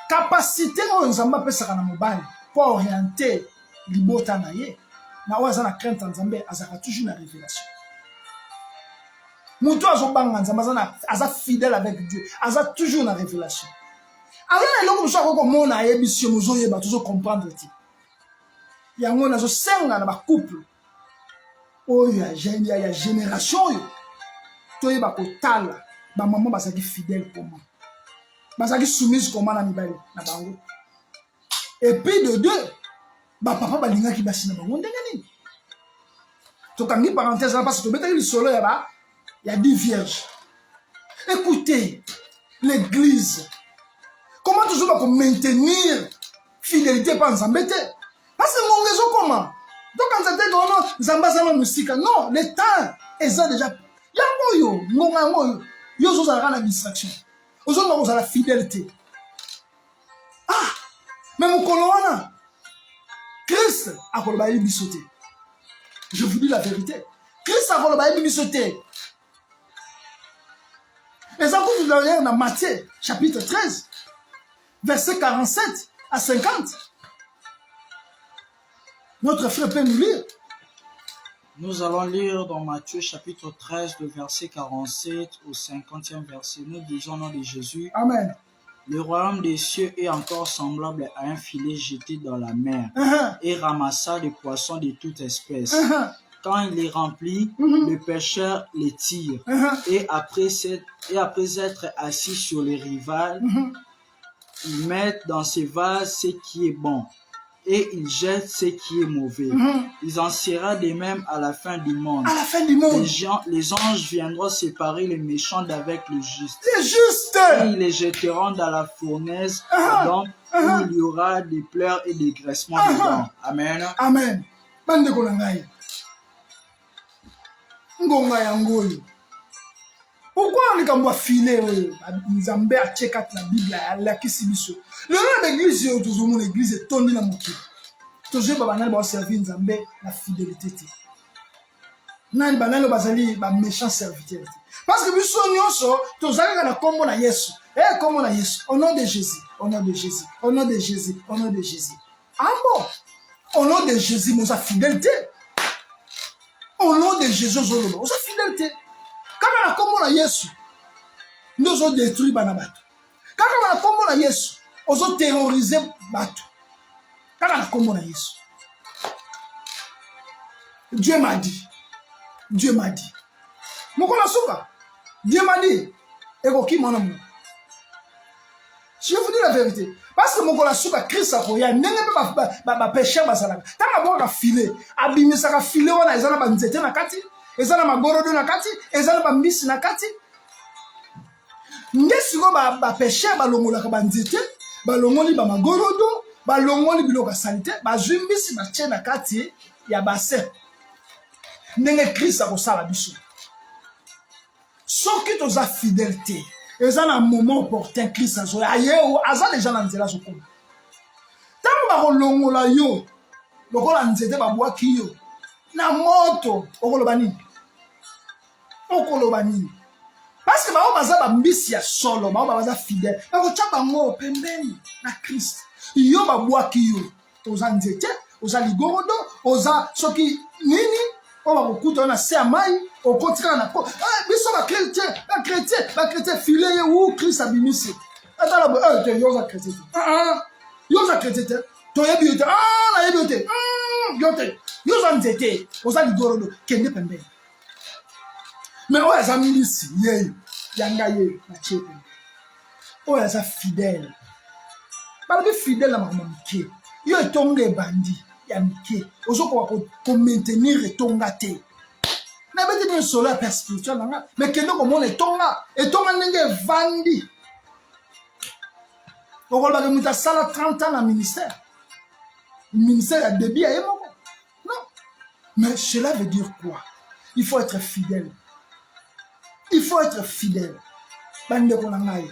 Capacité on Zamba peut ça na mobile pour orienter libota na ye. Na oza na crainte en Zambé, azaka toujours na révélation. Moutou azobanga Nzamba aza fidèle avec Dieu, aza toujours na révélation. Alors na eloko muso akoko mona yebisi mozo yeba toujours comprendre ti. Yango nazo senga na ba couple. Oyo ya génération yo. To yeba ko tala, ba maman bazaki fidèle comment. Bazaki soumise comment na mibali na bango. Et puis de deux ba papa balinga ki basina bango ndenge nini to kangi parenthèse là parce que to betaki le solo ya 10 vierges. Écoutez l'église comment toujours va maintenir fidélité pas Nzambe te parce que mon réseau comment donc quand ça dit non Nzamba ça musique non le temps est déjà ya moyo ngonga moyo yo zo za la distraction ozo ngo za la fidélité ah mais mon colonna Christ a volé bisoté. Je vous dis la vérité. Christ a volé bisoté. Et ça, vous l'avez dans Matthieu, chapitre 13, verset 47 à 50. Notre frère peut nous lire. Nous allons lire dans Matthieu chapitre 13, le verset 47 au 50e verset. Nous disons au nom de Jésus. Amen. Le royaume des cieux est encore semblable à un filet jeté dans la mer et ramassa des poissons de toute espèce. Quand il est rempli, le pêcheur les tire et après être assis sur les rivages, ils mettent dans ses vases ce qui est bon et ils jettent ce qui est mauvais. Il en sera de même à la fin du monde. À la fin du monde. Les anges viendront séparer les méchants d'avec les justes. Les justes. Et ils les jetteront dans la fournaise où il y aura des pleurs et des graissements dedans. Amen. Amen. Bande kolangay. Ngonga ya ngoyo. Pourquoi on est comme moi filé Nzambe a checké la Bible la kisibiso. Le nom de l'église est toujours mon église est tombée dans mon cœur. Toujours babanal ba servir Nzambe la fidélité. Nan banal bazali ba méchant serviteur. Parce que biso nyonso tozalaka na kombo na Yesu. Kombo na Yesu. Au nom de Jésus, au nom de Jésus, au nom de Jésus, au nom de Jésus. Ah bon? Au nom de Jésus, nous avons fidélité. Au nom de Jésus, nous avons fidélité. Quand on a comme on a Yesu, nous avons détruit Banabat. Quand on a comme on a Yesu, nous avons terrorisé Batu. Quand on a comme on a Yesu, Dieu m'a dit, Dieu m'a dit. Mokona souka, Dieu m'a dit, Ego mon amour. Je vous dis la vérité. Parce que Mokona souka, Christ a koya, n'engue pas péché basalaka. Tant que bon a filé, abimisa ka filé wana ezana ba nzete na kati. Ezana magorodo na kati, ezana ba mbisi na kati. Ngesiko ba péché ba longola ka ba nzete, ba longoli ba magorodo, ba longoli biloka salite, ba zwimbisi ba tche na kati ya bassin. Nenge Christ a kosala biso. Soki toza fidélité, ezana un moment opportun Christ a zoya aye o aza déjà na nzela zokoma. Tango ba kolongola yo, lokola nzete ba bwaki yo. Na moto okoloba nini? Okoloba nini? Parce que bao baza ba mbisi ya solo, bao baza fidèle. Bako tcha bango pembeni na Christ. Yo ba bwaki yo. Oza nzete, oza ligorodo, oza soki nini? On va beaucoup na se amai, au contraire na ko. Biso ba chrétien filé où Christ abimisi. Attends là, yo za chrétien. Yo za chrétien. To yebi yote. Na yebi yote. Yote. Yo za nzete, oza ligorodo, kende pembeni. Mais on est amis ici, yanga ye, na chepe. On est fidèle. Parce que fidèle na mamamike. Yo etonge bandi. Yamike. Ozo ko maintenir etonga te. Na bete de solo spirituel nga. Mais kendo ko mon etonga ndenge vandi. Okolba ke muta sala 30 ans na ministère. Le ministère a débit à moko. Non. Mais cela veut dire quoi? Il faut être fidèle. Il faut être fidèle. Bande ko nangaye.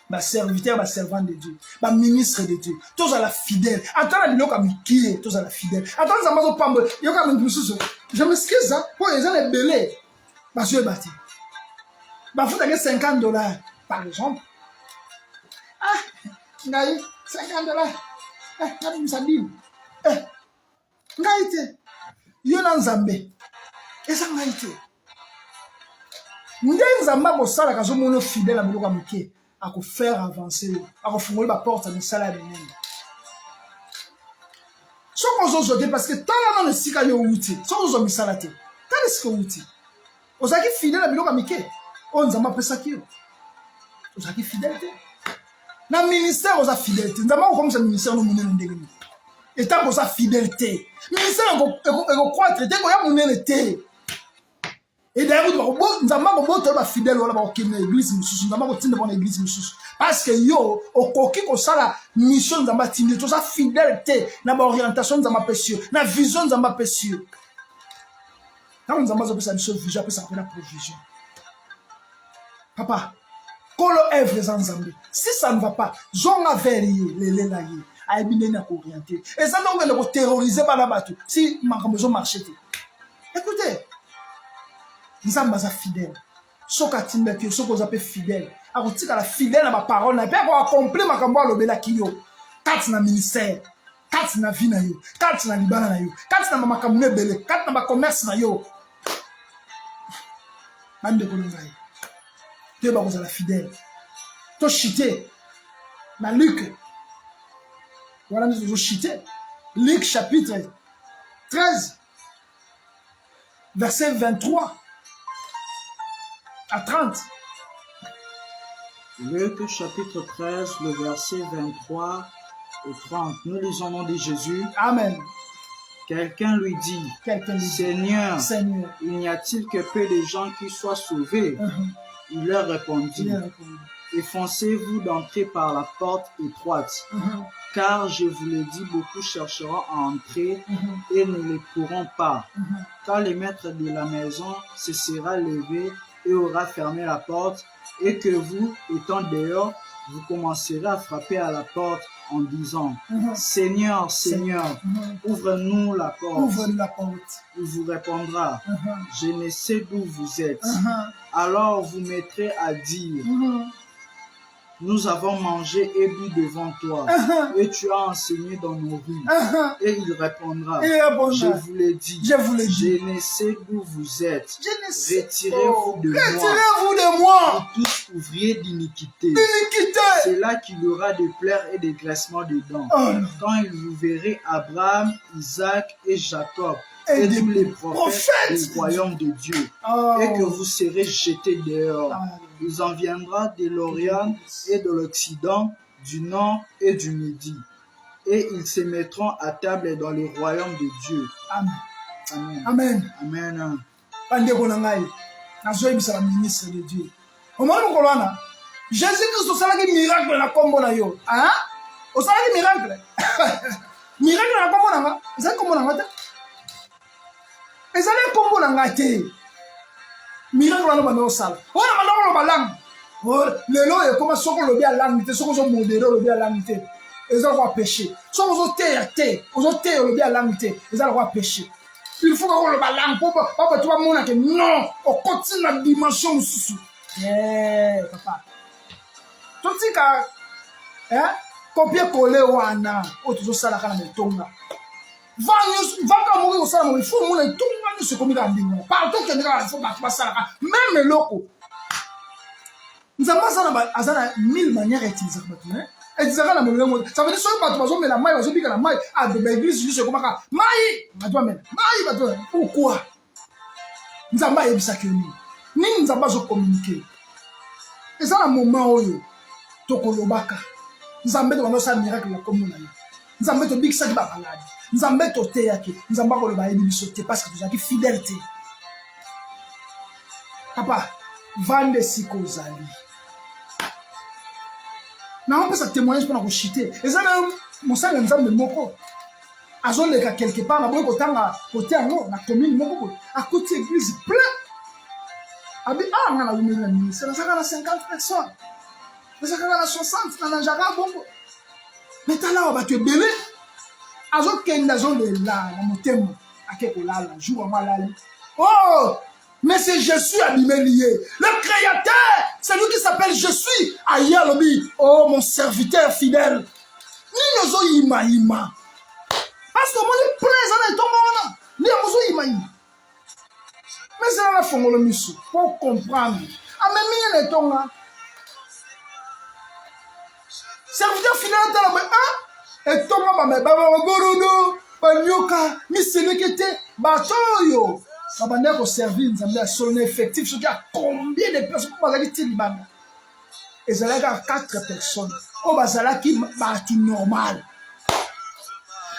Ba serviteur, ba servant de Dieu, ba ministre de Dieu. Tous à la fidèle. Attends la biloko amikie, tous à la fidèle. Attends ça mazo pambo. Yo ka mtususu. Je m'excuse ça. Pour les gens les belés. Ba Dieu bâti. Ba faut gagner $50 par exemple. Ah, ngai $50. Na msadim. Ngai te. Yo na Nzambe. Esa ngai te. Ngai Nzamba ko sala ka zo mono fidèle na biloko amikie. À faire avancer, à faire la porte à salaire de même. Ce qu'on a aujourd'hui, parce que tant là dans le sika yo outil, ce qu'on a mis salate, tant le sika outil. Aux acquis fidèles à biloko amike, on nous a pas ça qui. Aux acquis fidélité. Dans le ministère, on a fidélité. Nous avons comme ça ministère nous mener ndenge. Et tant qu'on a fidélité, ministère on croit traiter qu'on a mener le thé. Et d'ailleurs, nous avons fidèle à l'église, nous avons une église. Parce que yo, au coquille, au sala, mission, nous avons tenu, tout ça fidélité, dans l'orientation, nous avons péché, dans la vision, nous avons péché. Quand nous avons fait ça, vision, après ça, la provision. Papa, quand l'œuvre est ensemble, si ça ne va pas, j'en avais les laïcs, à ébiner à orienter. Et ça, nous allons terroriser par la battue. Si ma besoin marcher. Écoutez, nous sommes fidèles. soka timbaki soko zape fidèle akotika la fidèle na ba parole na pe ko accomplir makambo alobela kiyo kati na ministère kati na vie na yo kati na libana na yo kati na makambo ebele kati na ba commerce na yo bande ko ngai te ba ko za la fidèle to chité na Luc voilà nous chité Luc chapitre 13 verset 23 à 30. Luc chapitre 13, le verset 23 au 30. Nous lisons au nom de Jésus. Amen. Quelqu'un lui dit, Seigneur, il n'y a-t-il que peu de gens qui soient sauvés? Il leur répondit, efforcez-vous d'entrer par la porte étroite, car je vous l'ai dit, beaucoup chercheront à entrer et ne le pourront pas. Quand le maître de la maison se sera levé et aura fermé la porte, et que vous, étant dehors, vous commencerez à frapper à la porte en disant, Seigneur, Seigneur, ouvre-nous la porte. Ouvre la porte. Il vous répondra, je ne sais d'où vous êtes. Alors vous mettrez à dire, nous avons mangé et bu devant toi, et tu as enseigné dans nos rues. Et il répondra, je vous l'ai dit, je ne sais d'où vous êtes. Retirez-vous de moi, vous tous ouvriers d'iniquité. C'est là qu'il y aura des pleurs et des graissements de dents. Quand il vous verrez Abraham, Isaac et Jacob, et tous les prophètes du royaume de Dieu, et que vous serez jetés dehors. Il en viendra de l'Orient et de l'Occident, du Nord et du Midi. Et ils se mettront à table dans le royaume de Dieu. Amen. Amen. Amen. Amen. Nazoyebisa ministre de Dieu. Omona mukolwana. Jésus-Christ osalaki miracle na kombo na yo. Hein? Osalaki miracle. Miracle na kombo na nga. Ezali kombo na nga te. Ezali kombo na nga te. Miracle wana bana osala. Wana bana ba langue. Lelo e koma soko lobi a langue te, soko zo modéré lobi a langue te. Ezali quoi péché. Soko zo te, ozo te lobi a langue te. Ezali quoi péché. Il faut qu'on le balance pour pas toi mon que non, on continue la dimension sous. Papa. Tout ce qui copier coller wana, autre ça la kana tonga. Va quand mourir ça, il faut mon tonga ne se commet dans le partout que il faut pas ça même loko. Nous avons ça azana 1000 manières d'utiliser maintenant. Et ça veut dire que la maille, la maille, de l'église, je sais comment ça. Maille, pourquoi? Nous avons pas nous avons pas communiqué. Et ça, le moment où Tokolobaka, nous avons mis un miracle comme nous. Nous avons mis un big sac de malade. Nous avons mis un théâtre. Nous avons mis un parce que nous avons fidélité. Papa, vende si kozali. Non, on peut se témoigner pour nous chiter. Et ça, mon sang est un moko. À zone de quelque part, on a beaucoup de temps à côté à nous, on a commune moko. À côté l'église plein. On a la c'est dans 50 personnes. Dans 60, on a déjà bongo. Mais t'as là, on va te belé. À zone qui est dans zone de là, on a témoin. À quelque là, jour on va là. Oh! Mais c'est Jésus abîmé lié. Le Créateur, c'est lui qui s'appelle Je suis. Aïe, lobby. Oh, mon serviteur fidèle. Ni nous ima ima. Parce que moi, les présents, ils ni nous ima ima. Mais c'est là la fongo le miso. Pour comprendre. Ah, mais les tonga. Serviteur fidèle, t'as la et tonga, mais baba, gorodo, banyoka, miselekete, batoyo. On va servir son effectif, ce qui a combien de personnes pour aller au Liban. Et ça a 4 personnes. Au Bazala qui est normal.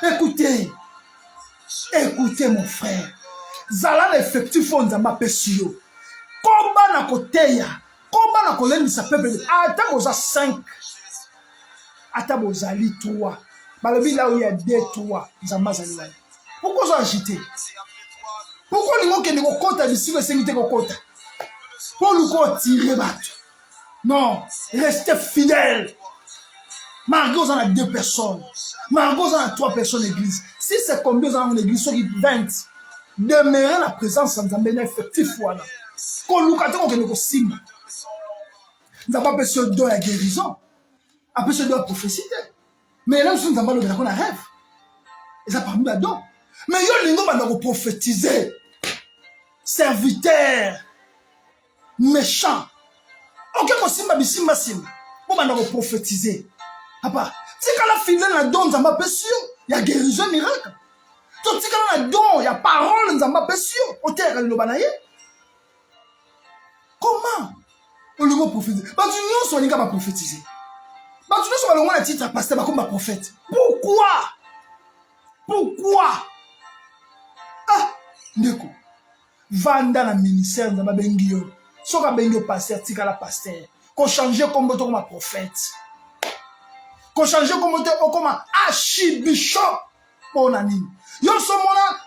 Écoutez mon frère. Zala l'effectif on zamba pesio. Combat na koteya, combat na koleni sa peuple. Ata boza 5. Ata bozali 3. Balobi là où il y a 2 3 zamba zali. Pourquoi vous agitez? Pourquoi les gens qui ne comptent ici le Seigneur te compte? Pour nous tirer battre. Non, restez fidèles. Margot en a 2 personnes. Margot en a 3 personnes l'église. Si c'est combien dans l'église, ceux qui 20. Demeurer la présence en Zambéna effectif voilà. koluka te kokende kosimba nzambe apesi yo don ya guérison apesi yo don ya prophétie te mais là mosusu nzambe alobelako na rêve eza parmi badon mais yo lingo banda koprophétise serviteur méchant oke kosimba bisimbasimba po banda koprophétise papa tikala fidèle na don nzambe apesi yo ya guérison miracle to tikala na don ya parole nzambe apesi yo oteyaka liloba na ye comment olingo prophétise bato nyonso balinga baprophétise bato nyonso balongwa na titre ya pasteur bakomi baprophète pourquoi ah ndeko vanda na ministère nzambe abengi yo soki abengi yo pasteur tikala pasteur kochange kombo to koma prophète kochange kombo te okoma archibishop mpona nini yo somona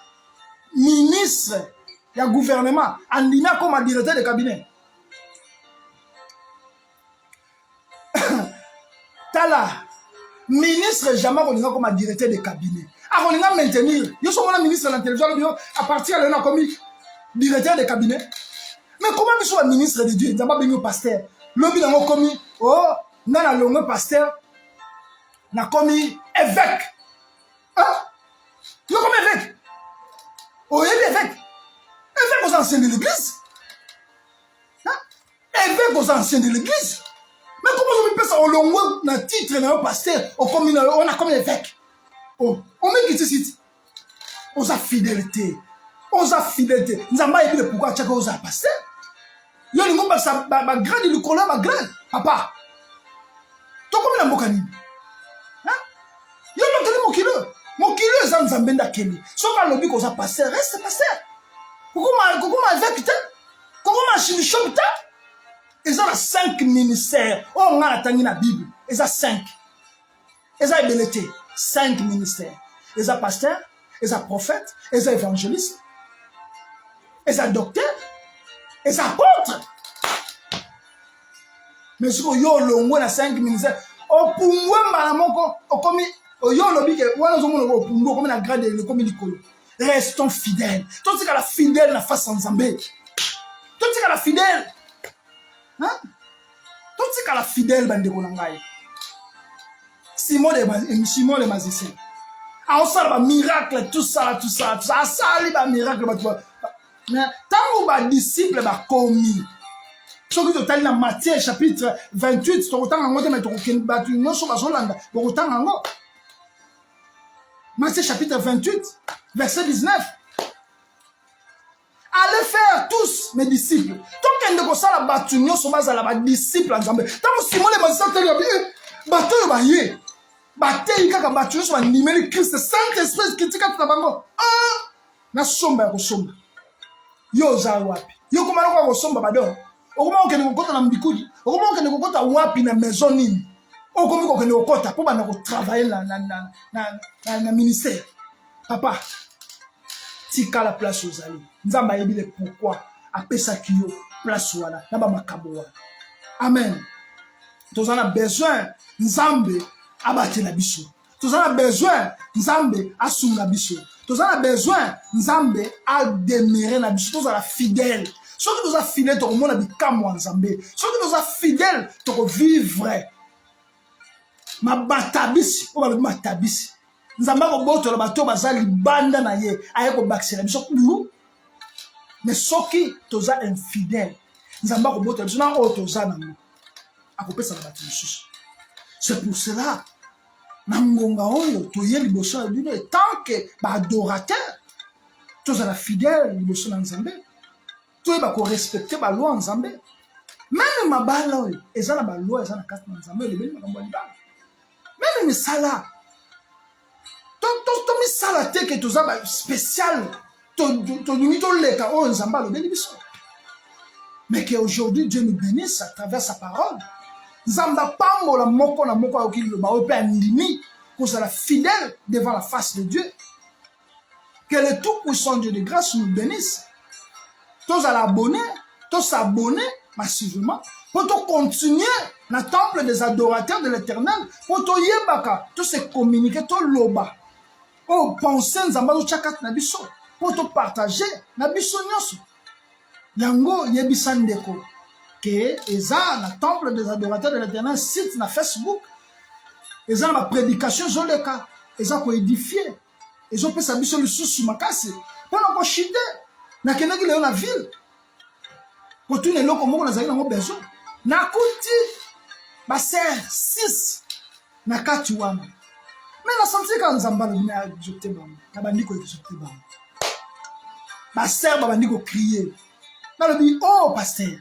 ministre ya gouvernement andimi akoma directeur de cabinet tala ministre jamais kolinga comme directeur de cabinet akolinga maintenir yo somona ministre de la télévision à partir de là comme directeur de cabinet mais comment biso ba ministre de Dieu nzamba bengo pasteur lobi nango komi oh nana longo pasteur na komi évêque hein yo comme évêque oh évêque aux anciens de l'église hein évêque aux anciens de l'église. Mais comment on peut ça au long na titre na pasteur au comme on a comme évêque oh on met qui ici on a fidélité nzamba yebi pourquoi chaka oza pasteur yo lingo ba sa ba grade le colère ba grade papa to comme na mboka nini hein yo lo mokilo eza nzambe ndakeli soka lobi ko za pasteur reste pasteur kokoma évêque te kokoma archibishop te. Ils ont 5 ministères. Oh, on a la la Bible. Ils ont 5. Ils ont ébelleté. 5 ministères. Ils ont pasteur, ils ont prophète, ils ont évangéliste, ils ont docteur, ils ont apôtre. Mais si vous avez 5 ministères, au pungwe malamoko, au komi, au yo lobi ke, wana zomo au pungwe, comme la grade le komi likolo. Restons fidèles. Tout ce que la fidèle na face en Zambé. Tout ce que la fidèle. Hein? Tout ce qu'à la fidèle bande konangai. Simon le magicien. On sort ba miracle tout ça. Ça sali ba miracle ba toi. Mais tant ba disciple ba komi. Ce que tu as dans Matthieu chapitre 28, tu autant en mais tu ba tu non so ba solanda. Autant en Matthieu chapitre 28 verset 19. Allez faire tous mes disciples. Tant qu'il y a des gens qui sont des disciples, tant que Simon les magiciens te bateau yo baye. Bateau kaka bateau so animé Christ Saint-Esprit qui tika tabango. Ah! Na somba ko somba. Yo za wapi? Yo komana ko somba bado. Okoma okene kokota na mbikuji. Okoma okene kokota wapi na maison nini? Okoma okene kokota po bana ko travailler na ministère. Papa. Tika la place aux alliés. Nzamba yebile pourquoi apesa kiyo place wana na ba makambo wana. Amen. Tozana besoin nzambe abate na biso. Tozana besoin nzambe asunga biso. Tozana besoin nzambe a demeurer na biso. Tozala fidèle. Soki toza fidèle to komona bikamwa nzambe. Soki toza fidèle to ko vivre mabatabisi o ba matabisi. Nzamba ko boto la bato bazali banda na ye aye ko bakisela biso kulu. Mais soki toza infidèle nzamba ko boto biso na o toza na mo akopesa na bato mosusu. C'est pour cela na ngonga oyo toye liboso ya bino tant que ba adorateur toza la fidèle liboso na nzambe toye ba ko respecter ba loi nzambe même mabala oyo eza na ba loi eza na kati na nzambe le beli makambo libala même misala to misala te ke toza ba spécial to leka o nzamba lo beli biso. Mais que aujourd'hui Dieu nous bénisse à travers sa parole. Nzamba pambola moko na moko ayoki lo ba o pe andimi pour la fidèle devant la face de Dieu. Que le tout-puissant Dieu de grâce nous bénisse. Tous à l'abonner, tous s'abonner massivement pour continuer dans le temple des adorateurs de l'Éternel, pour tout yebaka, tous se communiquer, tout loba. Oh, penser nzamba do chakat na biso, pour tout partager na biso nyonso. Yango yebisandeko que eza na temple des adorateurs de l'Éternel site na Facebook. Eza na prédication zoleka, eza ko édifier. Ezo pesa biso lisusu makasi. Pona ko chite na kenaki leo na ville. Ko tune loko moko nazali nango besoin. Na kuti ba ser 6 na kati wana. Mais na senti ka nzamba lo bina jote bango. Na bandi ko jote bango. Ba ser ba bandi ko crier. Na lo bi oh pasteur.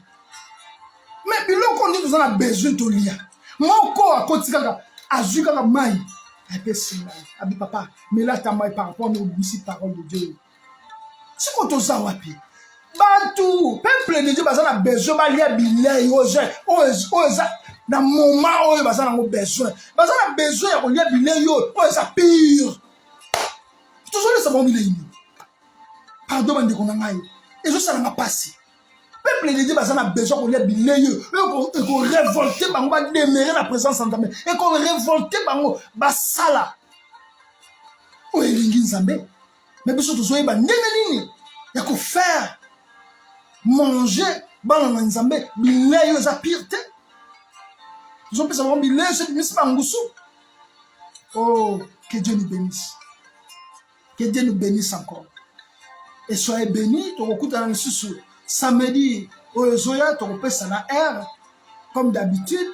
Mais biloko ndi tozana besoin to lia. Moko akoti kaka azui kaka mai. Abi papa, mais là ta mai par rapport aux paroles de Dieu. Si qu'on t'osa wapi. Bantu, peuple de Dieu bazana besoin ba lia bilei oza na moment oyo bazana ngo besoin. Bazana besoin ya lia bilei yo oza pire. Toujours les savons bilei. Pardon bande ko ngai. Ezo sala na pasi. Peuple de Dieu bazana besoin de lia bilei yo. Et qu'on révolter bango ba demeurer la présence en Dieu. Et qu'on révolter bango ba sala. O elingi nzambe. Mais biso tozoye ba nini ya ko faire manger bana nzambe bilei yo za pire. Ils ont pu savoir bilei c'est mis bangusu. Oh, que Dieu nous bénisse. Que Dieu nous bénisse encore. Et soyez bénis, tu écoutes dans le sous samedi, au Zoya, tu repères ça na R, comme d'habitude,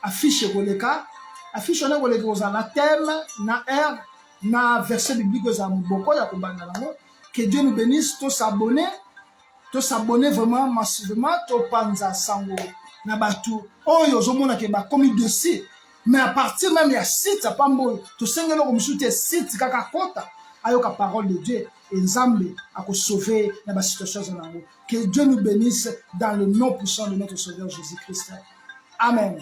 affiche Roleka, affiche on a Roleka aux anathèmes, na R, na verset biblique aux amoboko, ya kubangalango. Que Dieu nous bénisse, tu s'abonner vraiment massivement, tu panza sango, na batu, oh yo zomona ke ba komi dossier, mais à partir même il y a site, ça pas mboy, tu sais que l'on me soutient site, kaka kota. Ayoka parole de Dieu et Nzambe a sauver dans la situation. Que Dieu nous bénisse dans le nom puissant de notre Sauveur Jésus-Christ. Amen.